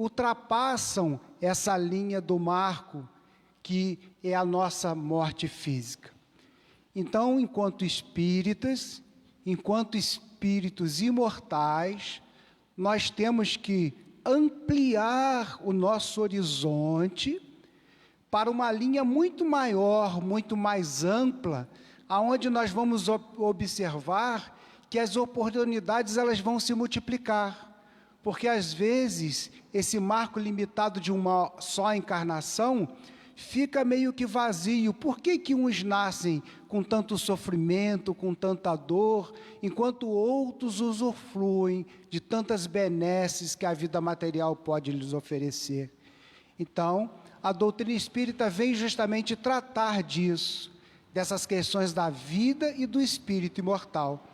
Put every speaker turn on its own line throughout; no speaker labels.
ultrapassam essa linha do marco, que é a nossa morte física. Então, enquanto espíritas, enquanto espíritos imortais, nós temos que ampliar o nosso horizonte para uma linha muito maior, muito mais ampla, aonde nós vamos observar que as oportunidades elas vão se multiplicar. Porque, às vezes, esse marco limitado de uma só encarnação fica meio que vazio. Por que uns nascem com tanto sofrimento, com tanta dor, enquanto outros usufruem de tantas benesses que a vida material pode lhes oferecer? Então, a doutrina espírita vem justamente tratar disso, dessas questões da vida e do espírito imortal.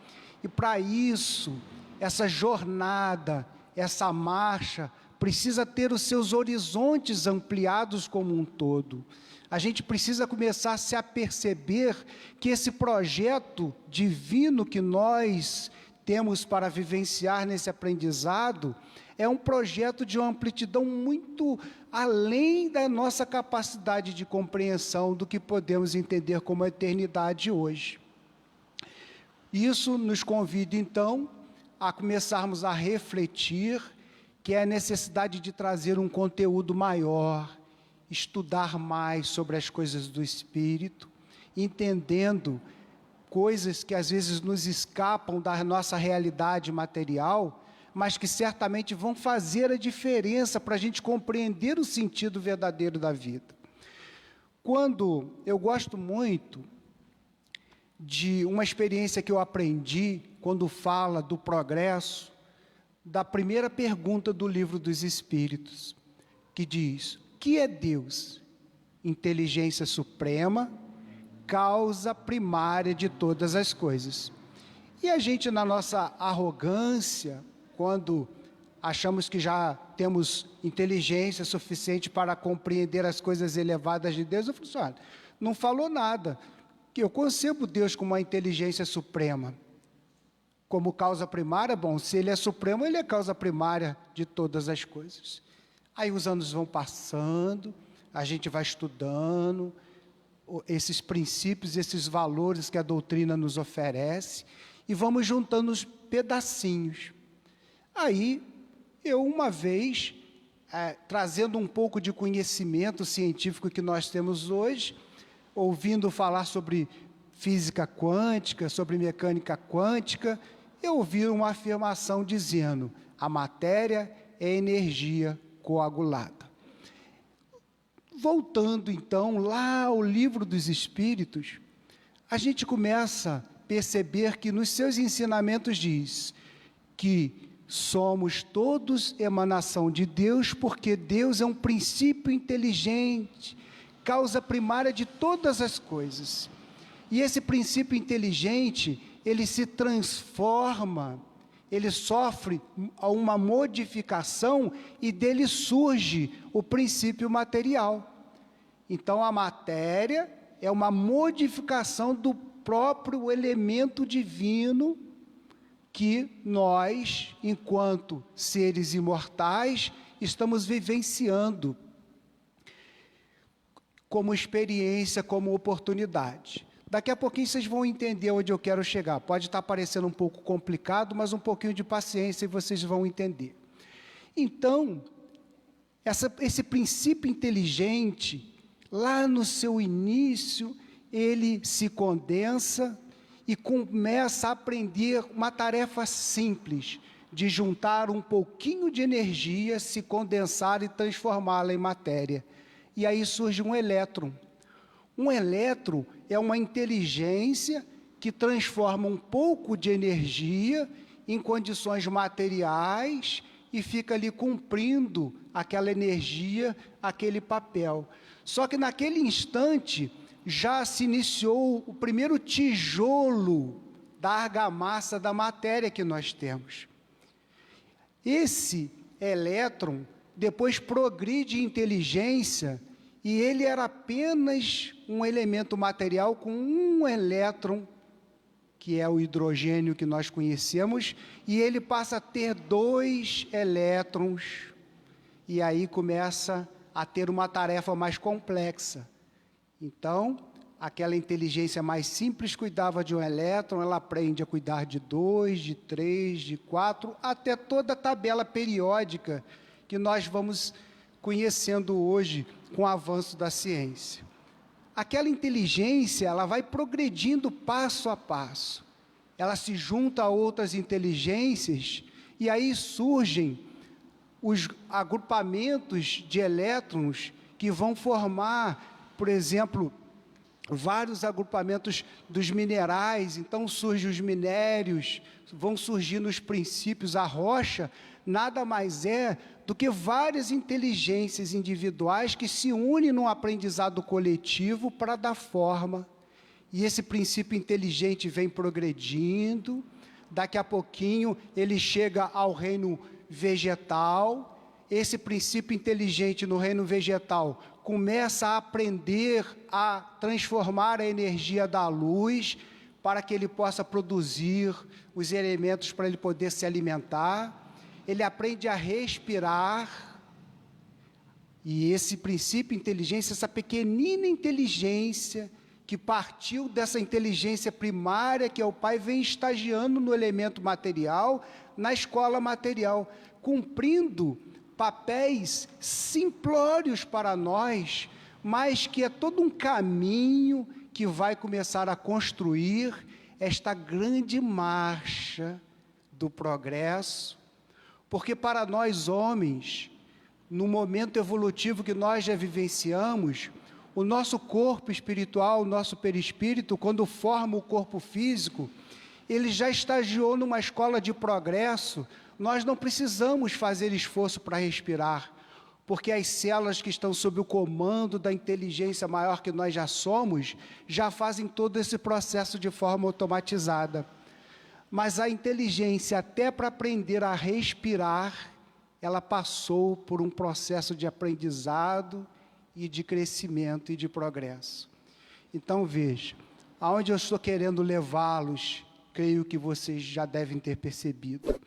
E para isso, essa jornada, essa marcha, precisa ter os seus horizontes ampliados como um todo. A gente precisa começar a se aperceber que esse projeto divino que nós temos para vivenciar nesse aprendizado é um projeto de uma amplitude muito além da nossa capacidade de compreensão do que podemos entender como a eternidade hoje. Isso nos convida, então, a começarmos a refletir que é a necessidade de trazer um conteúdo maior, estudar mais sobre as coisas do Espírito, entendendo coisas que às vezes nos escapam da nossa realidade material, mas que certamente vão fazer a diferença para a gente compreender o sentido verdadeiro da vida. Eu gosto muito de uma experiência que eu aprendi quando fala do progresso, da primeira pergunta do Livro dos Espíritos, que diz: o que é Deus? Inteligência suprema, causa primária de todas as coisas. E a gente, na nossa arrogância, quando achamos que já temos inteligência suficiente para compreender as coisas elevadas de Deus, eu falo assim: olha, não falou nada, que eu concebo Deus como uma inteligência suprema. Como causa primária, bom, se Ele é supremo, Ele é causa primária de todas as coisas. Aí os anos vão passando, a gente vai estudando esses princípios, esses valores que a doutrina nos oferece, e vamos juntando os pedacinhos. Aí, eu uma vez, trazendo um pouco de conhecimento científico que nós temos hoje, ouvindo falar sobre física quântica, sobre mecânica quântica, eu ouvi uma afirmação dizendo: a matéria é energia coagulada. Voltando então lá ao Livro dos Espíritos, a gente começa a perceber que nos seus ensinamentos diz que somos todos emanação de Deus, porque Deus é um princípio inteligente, causa primária de todas as coisas. E esse princípio inteligente, ele se transforma, ele sofre uma modificação e dele surge o princípio material. Então, a matéria é uma modificação do próprio elemento divino que nós, enquanto seres imortais, estamos vivenciando como experiência, como oportunidade. Daqui a pouquinho vocês vão entender onde eu quero chegar. Pode estar parecendo um pouco complicado, mas um pouquinho de paciência e vocês vão entender. Então, esse princípio inteligente, lá no seu início, ele se condensa e começa a aprender uma tarefa simples, de juntar um pouquinho de energia, se condensar e transformá-la em matéria. E aí surge um elétron. Um elétron é uma inteligência que transforma um pouco de energia em condições materiais e fica ali cumprindo aquela energia, aquele papel. Só que naquele instante já se iniciou o primeiro tijolo da argamassa da matéria que nós temos. Esse elétron depois progride em inteligência e ele era apenas um elemento material com um elétron, que é o hidrogênio que nós conhecemos, e ele passa a ter 2 elétrons. e aí começa a ter uma tarefa mais complexa. Então, aquela inteligência mais simples cuidava de um elétron, ela aprende a cuidar de 2, de 3, de 4, até toda a tabela periódica que nós vamos conhecendo hoje com o avanço da ciência. Aquela inteligência, ela vai progredindo passo a passo. Ela se junta a outras inteligências e aí surgem os agrupamentos de elétrons que vão formar, por exemplo, vários agrupamentos dos minerais. Então surgem os minérios, vão surgindo os princípios, a rocha nada mais é do que várias inteligências individuais que se unem num aprendizado coletivo para dar forma. E esse princípio inteligente vem progredindo, daqui a pouquinho ele chega ao reino vegetal. Esse princípio inteligente no reino vegetal começa a aprender a transformar a energia da luz para que ele possa produzir os elementos para ele poder se alimentar. Ele aprende a respirar, e esse princípio inteligência, essa pequenina inteligência que partiu dessa inteligência primária que é o Pai, vem estagiando no elemento material, na escola material, cumprindo papéis simplórios para nós, mas que é todo um caminho que vai começar a construir esta grande marcha do progresso, porque para nós homens, no momento evolutivo que nós já vivenciamos, o nosso corpo espiritual, o nosso perispírito, quando forma o corpo físico, ele já estagiou numa escola de progresso. Nós não precisamos fazer esforço para respirar, porque as células que estão sob o comando da inteligência maior que nós já somos, já fazem todo esse processo de forma automatizada. Mas a inteligência, até para aprender a respirar, ela passou por um processo de aprendizado e de crescimento e de progresso. Então, veja, aonde eu estou querendo levá-los, creio que vocês já devem ter percebido,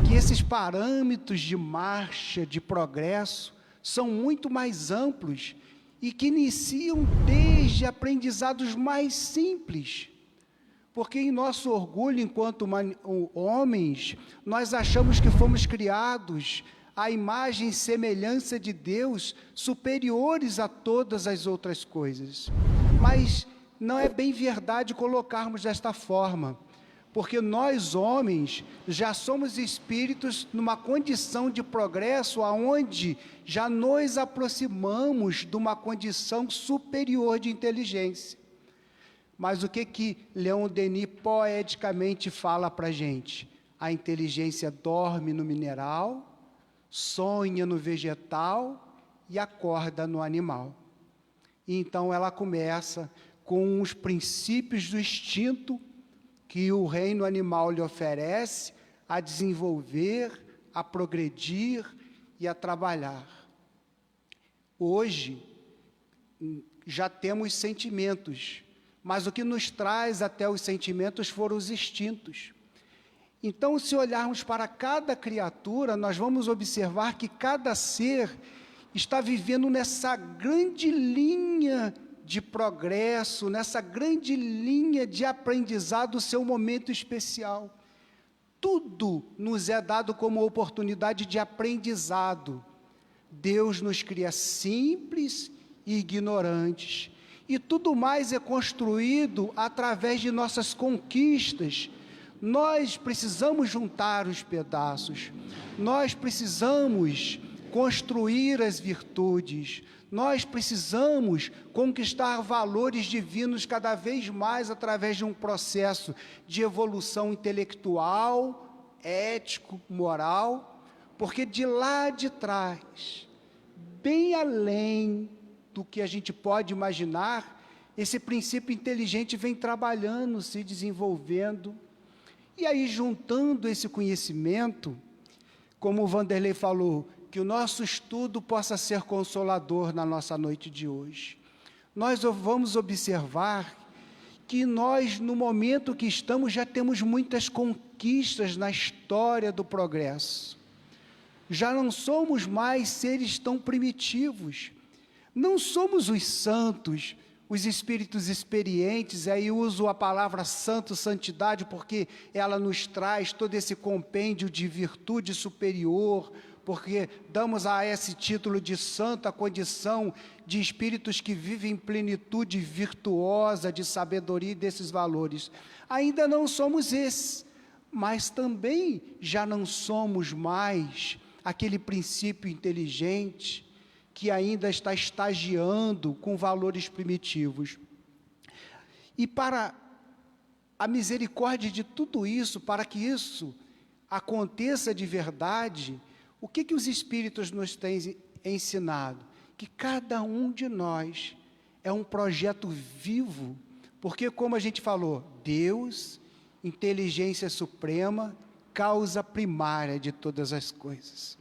que esses parâmetros de marcha, de progresso, são muito mais amplos e que iniciam desde aprendizados mais simples. Porque em nosso orgulho, enquanto homens, nós achamos que fomos criados à imagem e semelhança de Deus, superiores a todas as outras coisas. Mas não é bem verdade colocarmos desta forma, porque nós, homens, já somos espíritos numa condição de progresso, aonde já nos aproximamos de uma condição superior de inteligência. Mas o que Leon Denis poeticamente fala para a gente? A inteligência dorme no mineral, sonha no vegetal e acorda no animal. E então ela começa com os princípios do instinto que o reino animal lhe oferece a desenvolver, a progredir e a trabalhar. Hoje, já temos sentimentos, mas o que nos traz até os sentimentos foram os instintos. Então, se olharmos para cada criatura, nós vamos observar que cada ser está vivendo nessa grande linha de progresso, nessa grande linha de aprendizado, o seu momento especial. Tudo nos é dado como oportunidade de aprendizado. Deus nos cria simples e ignorantes, e tudo mais é construído através de nossas conquistas. Nós precisamos juntar os pedaços, nós precisamos construir as virtudes, nós precisamos conquistar valores divinos cada vez mais através de um processo de evolução intelectual, ético, moral, porque de lá de trás, bem além do que a gente pode imaginar, esse princípio inteligente vem trabalhando, se desenvolvendo. E aí, juntando esse conhecimento, como o Vanderlei falou, que o nosso estudo possa ser consolador na nossa noite de hoje. Nós vamos observar que nós, no momento que estamos, já temos muitas conquistas na história do progresso. Já não somos mais seres tão primitivos. Não somos os santos, os espíritos experientes, aí uso a palavra santo, santidade, porque ela nos traz todo esse compêndio de virtude superior, porque damos a esse título de santo a condição de espíritos que vivem em plenitude virtuosa, de sabedoria e desses valores. Ainda não somos esses, mas também já não somos mais aquele princípio inteligente que ainda está estagiando com valores primitivos. E para a misericórdia de tudo isso, para que isso aconteça de verdade, o que os Espíritos nos têm ensinado? Que cada um de nós é um projeto vivo, porque, como a gente falou, Deus, inteligência suprema, causa primária de todas as coisas.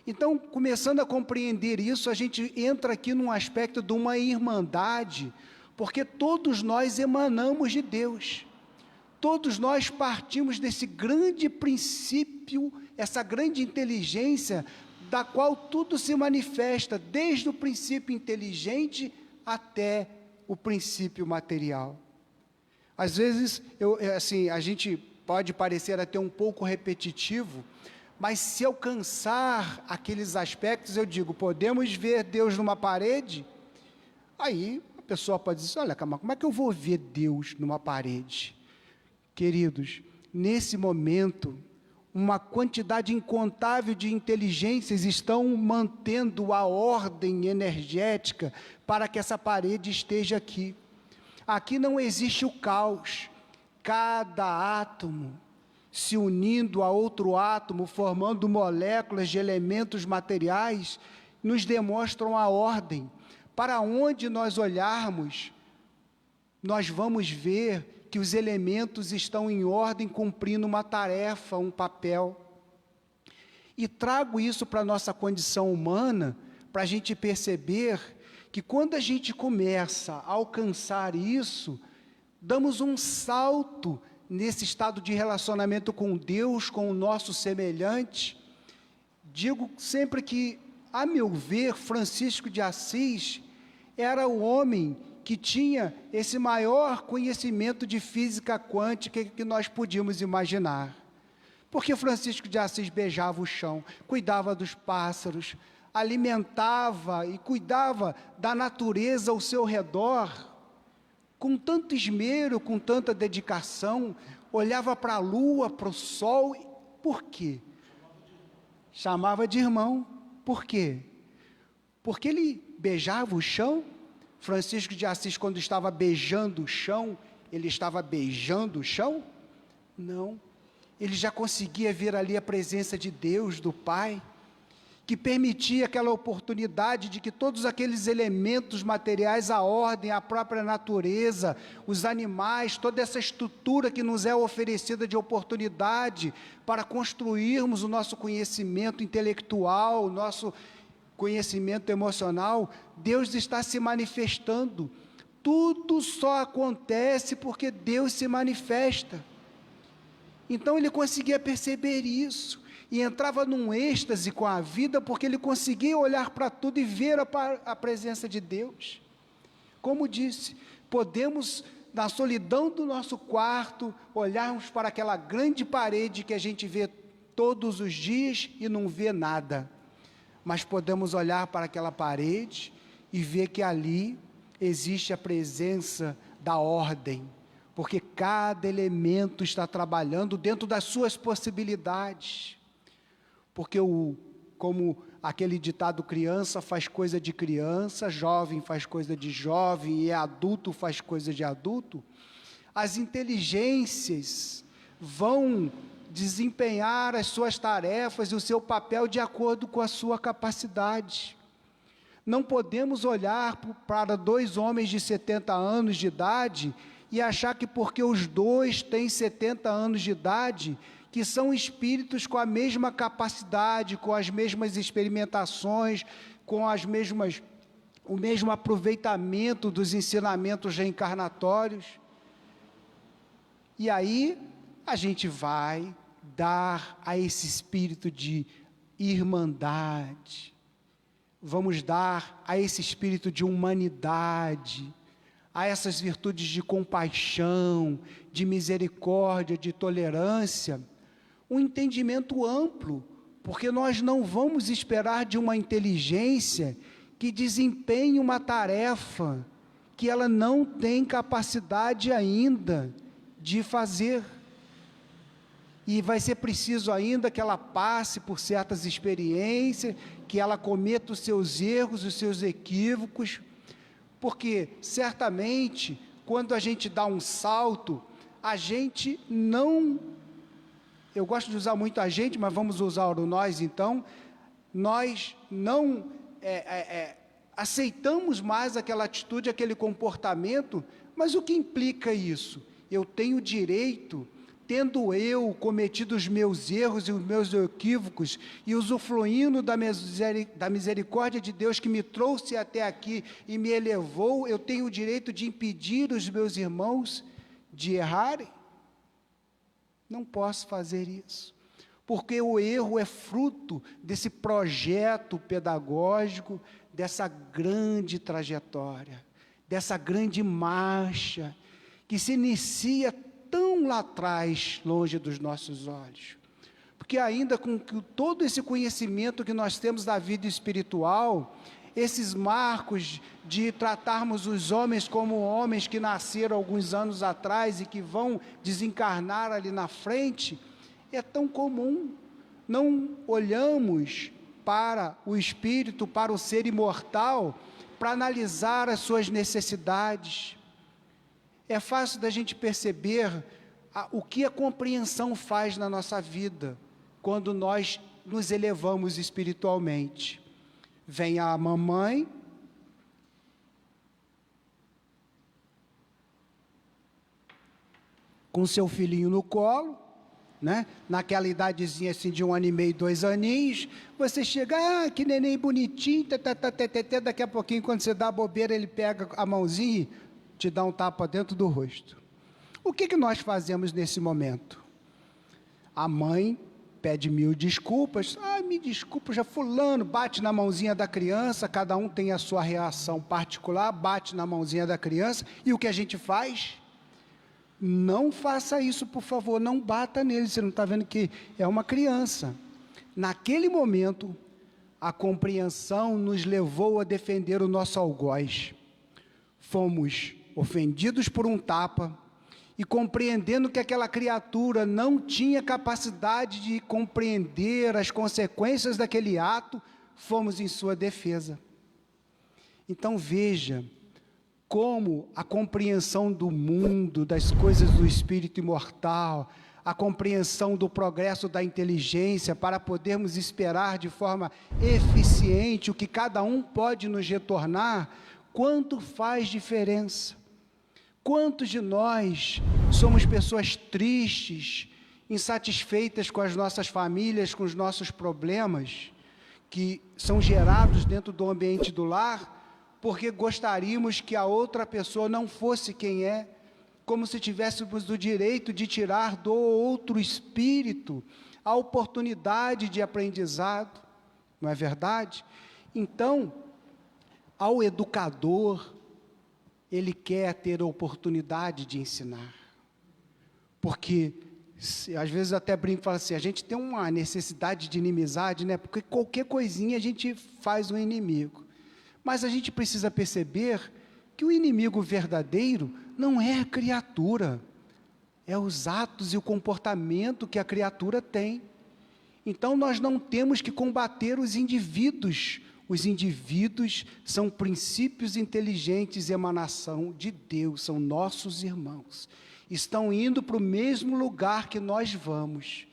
Então, começando a compreender isso, a gente entra aqui num aspecto de uma irmandade, porque todos nós emanamos de Deus. Todos nós partimos desse grande princípio, essa grande inteligência, da qual tudo se manifesta, desde o princípio inteligente até o princípio material. Às vezes, a gente pode parecer até um pouco repetitivo, mas se alcançar aqueles aspectos, eu digo, podemos ver Deus numa parede? Aí a pessoa pode dizer, olha, como é que eu vou ver Deus numa parede? Queridos, nesse momento, uma quantidade incontável de inteligências estão mantendo a ordem energética para que essa parede esteja aqui. Aqui não existe o caos, cada átomo se unindo a outro átomo, formando moléculas de elementos materiais, nos demonstram a ordem. Para onde nós olharmos, nós vamos ver que os elementos estão em ordem, cumprindo uma tarefa, um papel. E trago isso para a nossa condição humana, para a gente perceber que quando a gente começa a alcançar isso, damos um salto nesse estado de relacionamento com Deus, com o nosso semelhante. Digo sempre que, a meu ver, Francisco de Assis era o homem que tinha esse maior conhecimento de física quântica que nós podíamos imaginar. Porque Francisco de Assis beijava o chão, cuidava dos pássaros, alimentava e cuidava da natureza ao seu redor, com tanto esmero, com tanta dedicação, olhava para a lua, para o sol. Por quê? Chamava de irmão. Por quê? Porque ele beijava o chão. Francisco de Assis, quando estava beijando o chão, ele estava beijando o chão? Não. Ele já conseguia ver ali a presença de Deus, do Pai, que permitia aquela oportunidade de que todos aqueles elementos materiais, a ordem, a própria natureza, os animais, toda essa estrutura que nos é oferecida de oportunidade para construirmos o nosso conhecimento intelectual, o nosso conhecimento emocional, Deus está se manifestando. Tudo só acontece porque Deus se manifesta. Então ele conseguia perceber isso. E entrava num êxtase com a vida, porque ele conseguia olhar para tudo e ver a presença de Deus. Como disse, podemos, na solidão do nosso quarto, olharmos para aquela grande parede que a gente vê todos os dias e não vê nada. Mas podemos olhar para aquela parede e ver que ali existe a presença da ordem, porque cada elemento está trabalhando dentro das suas possibilidades. Porque como aquele ditado, criança faz coisa de criança, jovem faz coisa de jovem, e adulto faz coisa de adulto, as inteligências vão desempenhar as suas tarefas e o seu papel de acordo com a sua capacidade. Não podemos olhar para dois homens de 70 anos de idade e achar que porque os dois têm 70 anos de idade, que são espíritos com a mesma capacidade, com as mesmas experimentações, com o mesmo aproveitamento dos ensinamentos reencarnatórios. E aí, a gente vai dar a esse espírito de irmandade, vamos dar a esse espírito de humanidade, a essas virtudes de compaixão, de misericórdia, de tolerância, um entendimento amplo, porque nós não vamos esperar de uma inteligência que desempenhe uma tarefa que ela não tem capacidade ainda de fazer. E vai ser preciso ainda que ela passe por certas experiências, que ela cometa os seus erros, os seus equívocos, porque certamente, quando a gente dá um salto, a gente não, eu gosto de usar muito a gente, mas vamos usar o nós então, nós não aceitamos mais aquela atitude, aquele comportamento, mas o que implica isso? Eu tenho direito, tendo eu cometido os meus erros e os meus equívocos, e usufruindo da misericórdia de Deus que me trouxe até aqui e me elevou, eu tenho o direito de impedir os meus irmãos de errarem? Não posso fazer isso, porque o erro é fruto desse projeto pedagógico, dessa grande trajetória, dessa grande marcha, que se inicia tão lá atrás, longe dos nossos olhos. Porque ainda com todo esse conhecimento que nós temos da vida espiritual, esses marcos de tratarmos os homens como homens que nasceram alguns anos atrás e que vão desencarnar ali na frente, é tão comum. Não olhamos para o espírito, para o ser imortal, para analisar as suas necessidades. É fácil da gente perceber o que a compreensão faz na nossa vida, quando nós nos elevamos espiritualmente. Vem a mamãe, com seu filhinho no colo, né? Naquela idadezinha assim de 1 ano e meio, 2 aninhos, você chega, que neném bonitinho, daqui a pouquinho, quando você dá a bobeira, ele pega a mãozinha e te dá um tapa dentro do rosto. O que nós fazemos nesse momento? A mãe pede 1000 desculpas, me desculpa, já fulano, bate na mãozinha da criança, cada um tem a sua reação particular, bate na mãozinha da criança, e o que a gente faz? Não faça isso, por favor, não bata nele, você não está vendo que é uma criança. Naquele momento, a compreensão nos levou a defender o nosso algoz. Fomos ofendidos por um tapa, e compreendendo que aquela criatura não tinha capacidade de compreender as consequências daquele ato, fomos em sua defesa. Então veja como a compreensão do mundo, das coisas do espírito imortal, a compreensão do progresso da inteligência, para podermos esperar de forma eficiente o que cada um pode nos retornar, quanto faz diferença. Quantos de nós somos pessoas tristes, insatisfeitas com as nossas famílias, com os nossos problemas, que são gerados dentro do ambiente do lar, porque gostaríamos que a outra pessoa não fosse quem é, como se tivéssemos o direito de tirar do outro espírito a oportunidade de aprendizado, não é verdade? Então, ao educador, ele quer ter a oportunidade de ensinar, porque, às vezes até brinco e falo assim, a gente tem uma necessidade de inimizade, né? Porque qualquer coisinha a gente faz um inimigo, mas a gente precisa perceber que o inimigo verdadeiro não é a criatura, é os atos e o comportamento que a criatura tem. Então nós não temos que combater os indivíduos são princípios inteligentes, emanação de Deus, são nossos irmãos, estão indo para o mesmo lugar que nós vamos.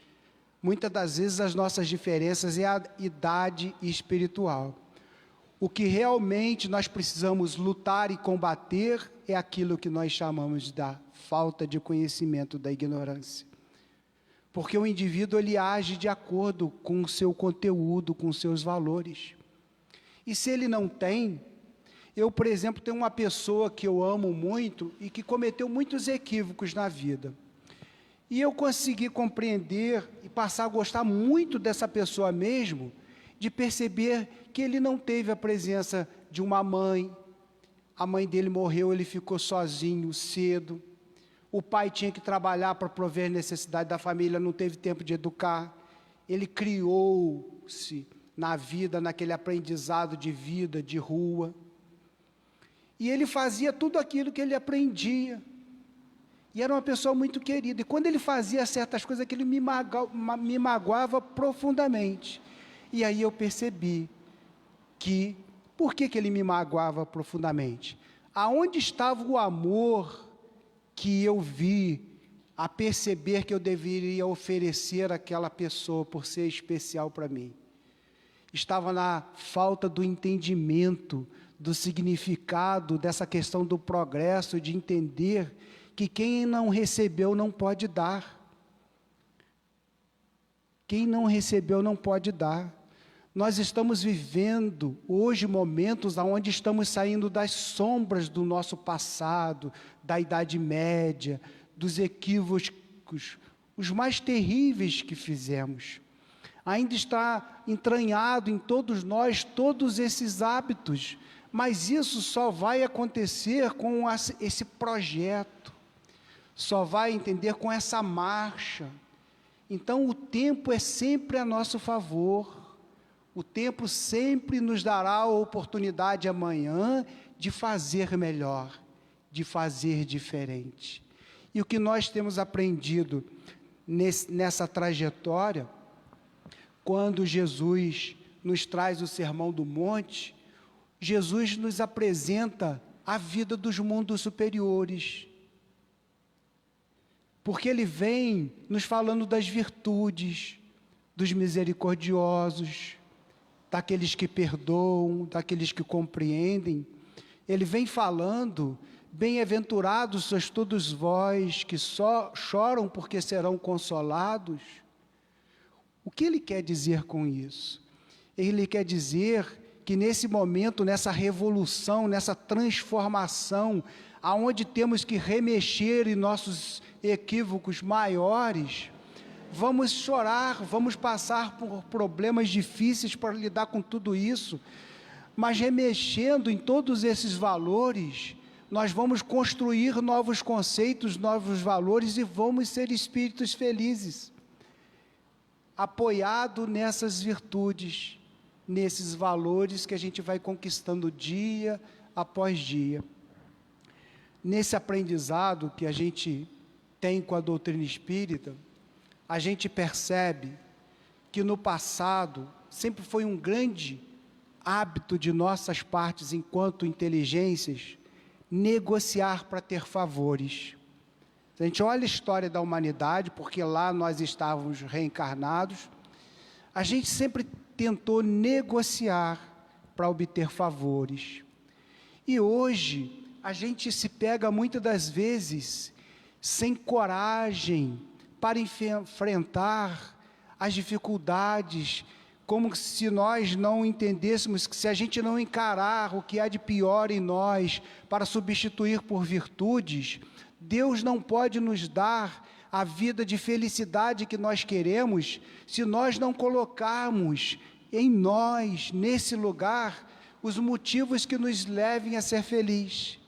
Muitas das vezes as nossas diferenças é a idade espiritual. O que realmente nós precisamos lutar e combater é aquilo que nós chamamos da falta de conhecimento, da ignorância. Porque o indivíduo, ele age de acordo com o seu conteúdo, com os seus valores. E se ele não tem, eu, por exemplo, tenho uma pessoa que eu amo muito e que cometeu muitos equívocos na vida. E eu consegui compreender e passar a gostar muito dessa pessoa mesmo, de perceber que ele não teve a presença de uma mãe. A mãe dele morreu, ele ficou sozinho cedo. O pai tinha que trabalhar para prover a necessidade da família, não teve tempo de educar. Ele criou-se na vida, naquele aprendizado de vida, de rua. E ele fazia tudo aquilo que ele aprendia. E era uma pessoa muito querida. E quando ele fazia certas coisas, aquilo me magoava profundamente. E aí eu percebi que, por que ele me magoava profundamente? Aonde estava o amor que eu vi a perceber que eu deveria oferecer àquela pessoa por ser especial para mim? Estava na falta do entendimento, do significado dessa questão do progresso, de entender que quem não recebeu não pode dar. Quem não recebeu não pode dar. Nós estamos vivendo hoje momentos onde estamos saindo das sombras do nosso passado, da Idade Média, dos equívocos, os mais terríveis que fizemos. Ainda está entranhado em todos nós, todos esses hábitos, mas isso só vai acontecer com esse projeto, só vai entender com essa marcha. Então o tempo é sempre a nosso favor, o tempo sempre nos dará a oportunidade amanhã de fazer melhor, de fazer diferente. E o que nós temos aprendido nessa trajetória, quando Jesus nos traz o Sermão do Monte, Jesus nos apresenta a vida dos mundos superiores, porque Ele vem nos falando das virtudes, dos misericordiosos, daqueles que perdoam, daqueles que compreendem. Ele vem falando, bem-aventurados sois todos vós que só choram porque serão consolados. O que ele quer dizer com isso? Ele quer dizer que nesse momento, nessa revolução, nessa transformação, aonde temos que remexer em nossos equívocos maiores, vamos chorar, vamos passar por problemas difíceis para lidar com tudo isso, mas remexendo em todos esses valores, nós vamos construir novos conceitos, novos valores e vamos ser espíritos felizes, apoiado nessas virtudes, nesses valores que a gente vai conquistando dia após dia. Nesse aprendizado que a gente tem com a doutrina espírita, a gente percebe que no passado sempre foi um grande hábito de nossas partes, enquanto inteligências, negociar para ter favores. Se a gente olha a história da humanidade, porque lá nós estávamos reencarnados, a gente sempre tentou negociar para obter favores. E hoje, a gente se pega muitas das vezes sem coragem para enfrentar as dificuldades, como se nós não entendêssemos que se a gente não encarar o que há de pior em nós para substituir por virtudes, Deus não pode nos dar a vida de felicidade que nós queremos, se nós não colocarmos em nós, nesse lugar, os motivos que nos levem a ser felizes.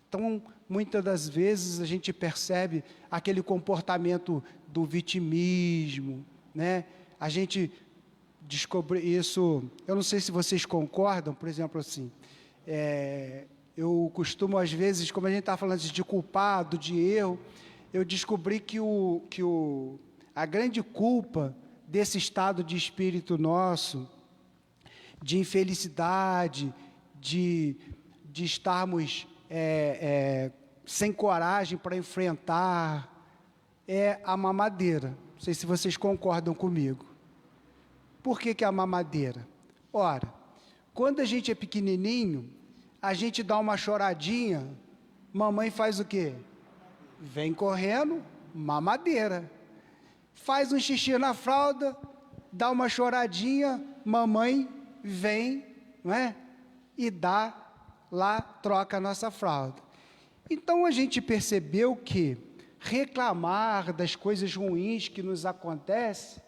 Então, muitas das vezes a gente percebe aquele comportamento do vitimismo, né? A gente descobre isso, eu não sei se vocês concordam, por exemplo, assim, eu costumo às vezes, como a gente está falando de culpado, de erro, eu descobri que a grande culpa desse estado de espírito nosso, de infelicidade, de estarmos sem coragem para enfrentar, é a mamadeira. Não sei se vocês concordam comigo. Por que a mamadeira? Ora, quando a gente é pequenininho, a gente dá uma choradinha, mamãe faz o quê? Vem correndo, mamadeira. Faz um xixi na fralda, dá uma choradinha, mamãe vem, não é? E dá lá, troca a nossa fralda. Então a gente percebeu que reclamar das coisas ruins que nos acontecem,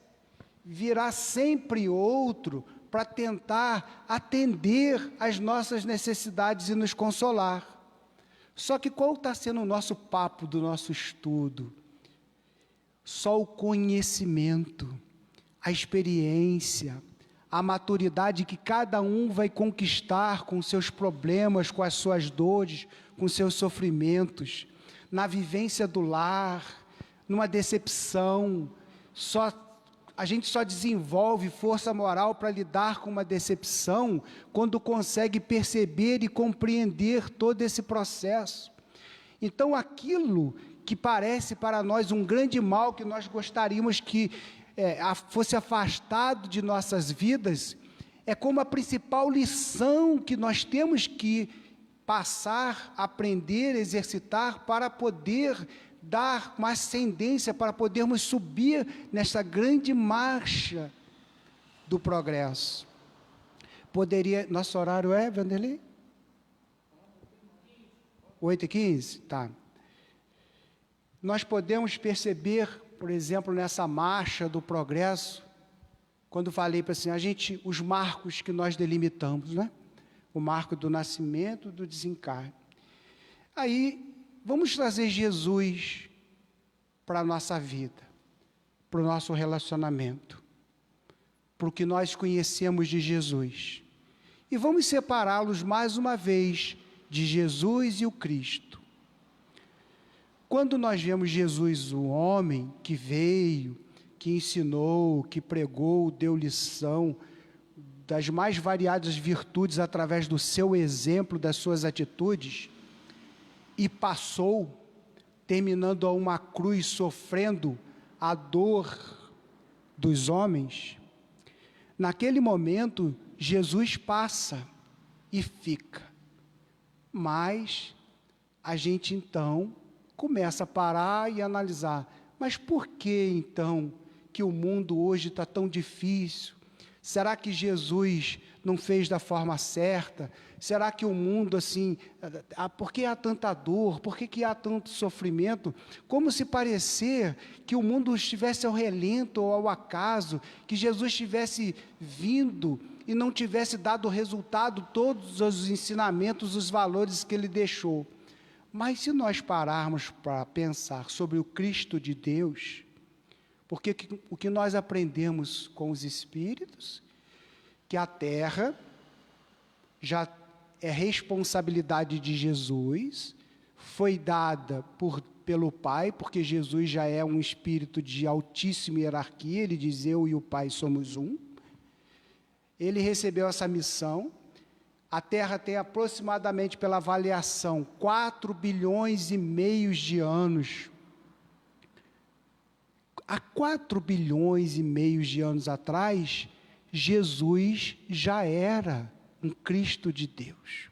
virá sempre outro para tentar atender às nossas necessidades e nos consolar. Só que qual está sendo o nosso papo do nosso estudo? Só o conhecimento, a experiência, a maturidade que cada um vai conquistar com seus problemas, com as suas dores, com seus sofrimentos, na vivência do lar, numa decepção. A gente só desenvolve força moral para lidar com uma decepção quando consegue perceber e compreender todo esse processo. Então, aquilo que parece para nós um grande mal, que nós gostaríamos que fosse afastado de nossas vidas, é como a principal lição que nós temos que passar, aprender, exercitar, para poder dar uma ascendência, para podermos subir nessa grande marcha do progresso. Nosso horário é, Vanderlei? 8h15? Tá. Nós podemos perceber, por exemplo, nessa marcha do progresso, quando falei para assim, os marcos que nós delimitamos, né? O marco do nascimento, do desencarne. Aí, vamos trazer Jesus para a nossa vida, para o nosso relacionamento, para o que nós conhecemos de Jesus. E vamos separá-los mais uma vez de Jesus e o Cristo. Quando nós vemos Jesus, o homem que veio, que ensinou, que pregou, deu lição das mais variadas virtudes através do seu exemplo, das suas atitudes, e passou, terminando a uma cruz, sofrendo a dor dos homens, naquele momento, Jesus passa e fica. Mas a gente então começa a parar e analisar, mas por que então que o mundo hoje está tão difícil? Será que Jesus não fez da forma certa? Será que o mundo assim, por que há tanta dor? Por que há tanto sofrimento? Como se parecer que o mundo estivesse ao relento ou ao acaso, que Jesus tivesse vindo e não tivesse dado resultado todos os ensinamentos, os valores que ele deixou. Mas se nós pararmos para pensar sobre o Cristo de Deus, porque o que nós aprendemos com os Espíritos, que a Terra já é responsabilidade de Jesus, foi dada pelo Pai, porque Jesus já é um Espírito de altíssima hierarquia, ele diz, eu e o Pai somos um. Ele recebeu essa missão. A Terra tem aproximadamente, pela avaliação, 4 bilhões e meio de anos. Há 4 bilhões e meio de anos atrás, Jesus já era um Cristo de Deus.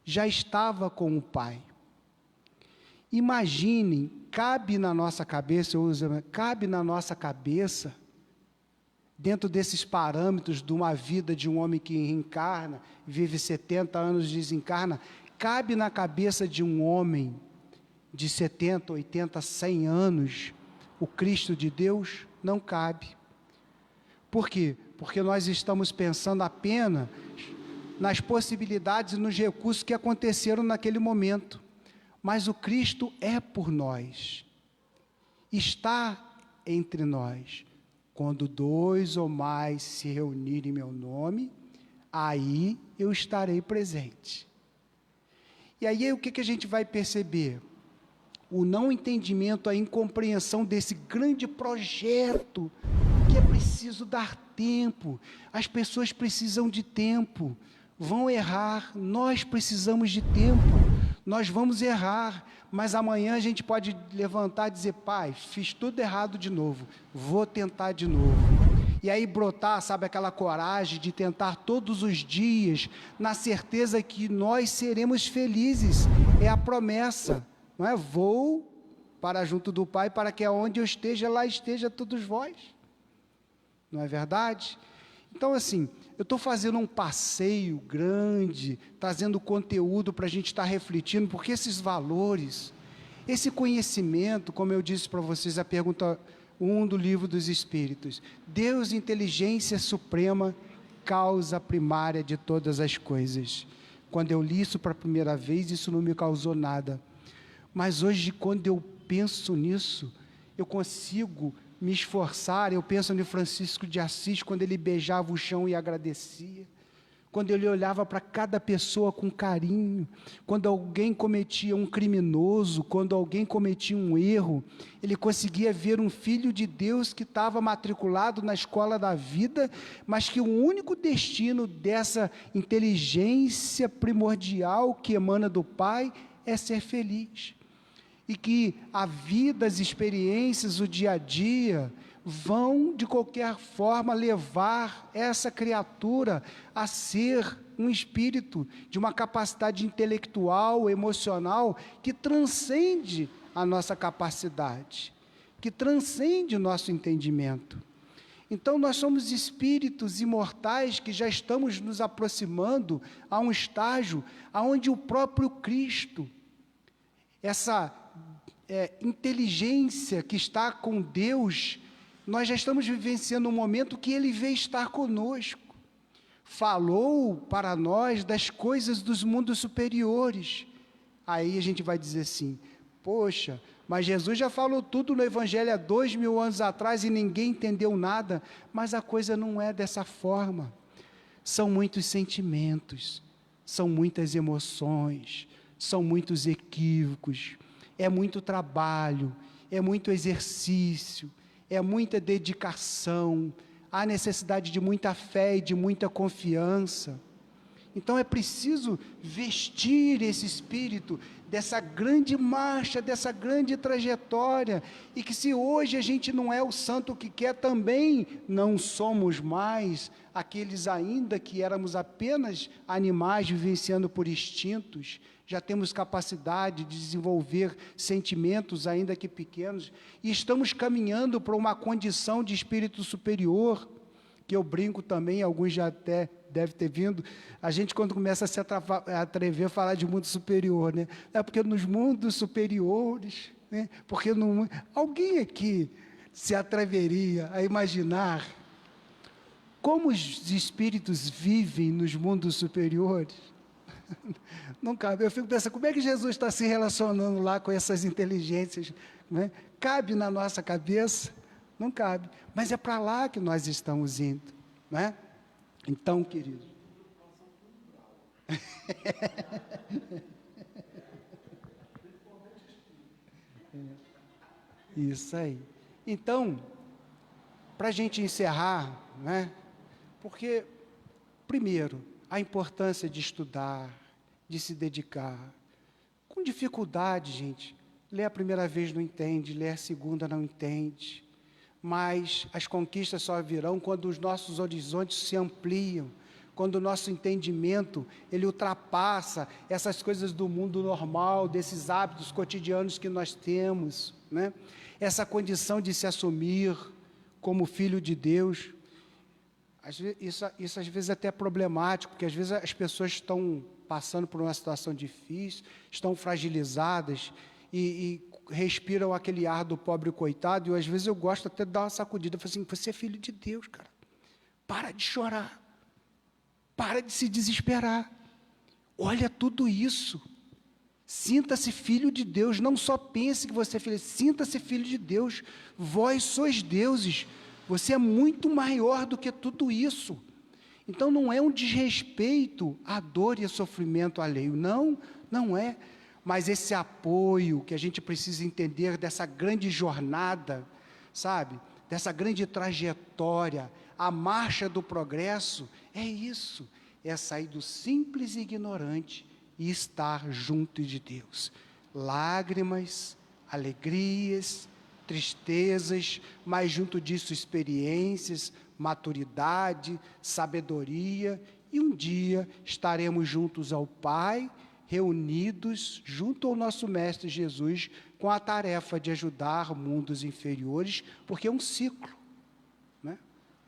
Já estava com o Pai. Imaginem, cabe na nossa cabeça, dentro desses parâmetros de uma vida de um homem que reencarna, vive 70 anos e desencarna, cabe na cabeça de um homem de 70, 80, 100 anos, o Cristo de Deus? Não cabe. Por quê? Porque nós estamos pensando apenas nas possibilidades e nos recursos que aconteceram naquele momento. Mas o Cristo é por nós. Está entre nós. Quando 2 ou mais se reunirem em meu nome, aí eu estarei presente. E aí o que a gente vai perceber? O não entendimento, a incompreensão desse grande projeto, que é preciso dar tempo, as pessoas precisam de tempo, vão errar, nós precisamos de tempo, nós vamos errar, mas amanhã a gente pode levantar e dizer, pai, fiz tudo errado de novo, vou tentar de novo. E aí brotar, sabe, aquela coragem de tentar todos os dias, na certeza que nós seremos felizes, é a promessa. Não é? Vou para junto do Pai, para que aonde eu esteja, lá esteja todos vós. Não é verdade? Então, assim, eu estou fazendo um passeio grande, trazendo conteúdo para a gente estar refletindo, porque esses valores, esse conhecimento, como eu disse para vocês, a pergunta 1 do Livro dos Espíritos. Deus, inteligência suprema, causa primária de todas as coisas. Quando eu li isso para a primeira vez, isso não me causou nada. Mas hoje, quando eu penso nisso, eu consigo me esforçar. Eu penso no Francisco de Assis, quando ele beijava o chão e agradecia. Quando ele olhava para cada pessoa com carinho, quando alguém cometia um criminoso, quando alguém cometia um erro, ele conseguia ver um filho de Deus que estava matriculado na escola da vida, mas que o único destino dessa inteligência primordial que emana do Pai é ser feliz. E que a vida, as experiências, o dia a dia vão, de qualquer forma, levar essa criatura a ser um espírito de uma capacidade intelectual, emocional, que transcende a nossa capacidade, que transcende o nosso entendimento. Então, nós somos espíritos imortais que já estamos nos aproximando a um estágio onde o próprio Cristo, essa inteligência que está com Deus, nós já estamos vivenciando um momento que Ele veio estar conosco. Falou para nós das coisas dos mundos superiores. Aí a gente vai dizer assim, poxa, mas Jesus já falou tudo no Evangelho há 2000 anos atrás e ninguém entendeu nada. Mas a coisa não é dessa forma. São muitos sentimentos, são muitas emoções, são muitos equívocos, é muito trabalho, é muito exercício, é muita dedicação, há necessidade de muita fé e de muita confiança. Então é preciso vestir esse espírito dessa grande marcha, dessa grande trajetória, e que se hoje a gente não é o santo que quer, também não somos mais aqueles ainda que éramos apenas animais vivenciando por instintos. Já temos capacidade de desenvolver sentimentos, ainda que pequenos, e estamos caminhando para uma condição de espírito superior, que eu brinco também, alguns já até devem ter vindo. A gente, quando começa a se atrever a falar de mundo superior, né? É porque nos mundos superiores, né? Porque alguém aqui se atreveria a imaginar como os espíritos vivem nos mundos superiores? Não cabe. Eu fico pensando, como é que Jesus está se relacionando lá com essas inteligências, né? Cabe na nossa cabeça? Não cabe. Mas é para lá que nós estamos indo, né? Então, querido. Isso aí. Então, para a gente encerrar, né? Porque, primeiro, a importância de estudar, de se dedicar. Com dificuldade, gente. Lê a primeira vez, não entende. Lê a segunda, não entende. Mas as conquistas só virão quando os nossos horizontes se ampliam, quando o nosso entendimento, ele ultrapassa essas coisas do mundo normal, desses hábitos cotidianos que nós temos, né? Essa condição de se assumir como filho de Deus. Isso às vezes é até problemático, porque às vezes as pessoas estão passando por uma situação difícil, estão fragilizadas e respiram aquele ar do pobre coitado, e às vezes eu gosto até de dar uma sacudida, eu falo assim, você é filho de Deus, cara, para de chorar, para de se desesperar, olha tudo isso, sinta-se filho de Deus, não só pense que você é filho, sinta-se filho de Deus, vós sois deuses, você é muito maior do que tudo isso. Então não é um desrespeito à dor e ao sofrimento alheio, não é. Mas esse apoio que a gente precisa entender dessa grande jornada, sabe? Dessa grande trajetória, a marcha do progresso, é isso. É sair do simples e ignorante e estar junto de Deus. Lágrimas, alegrias, tristezas, mas junto disso experiências, maturidade, sabedoria, e um dia estaremos juntos ao Pai, reunidos junto ao nosso Mestre Jesus, com a tarefa de ajudar mundos inferiores, porque é um ciclo, né?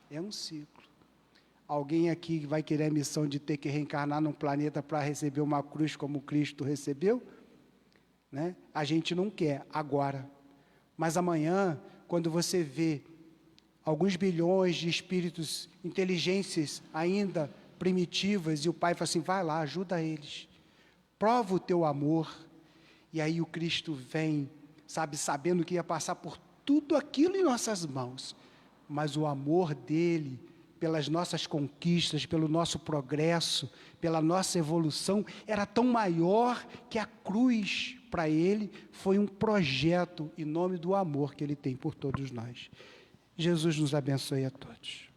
É um ciclo. Alguém aqui vai querer a missão de ter que reencarnar num planeta para receber uma cruz como Cristo recebeu? Né? A gente não quer agora, mas amanhã, quando você vê alguns bilhões de espíritos, inteligências ainda primitivas, e o Pai fala assim, vai lá, ajuda eles, prova o teu amor, e aí o Cristo vem, sabendo que ia passar por tudo aquilo em nossas mãos, mas o amor dele, pelas nossas conquistas, pelo nosso progresso, pela nossa evolução, era tão maior que a cruz, para ele, foi um projeto em nome do amor que ele tem por todos nós. Jesus nos abençoe a todos.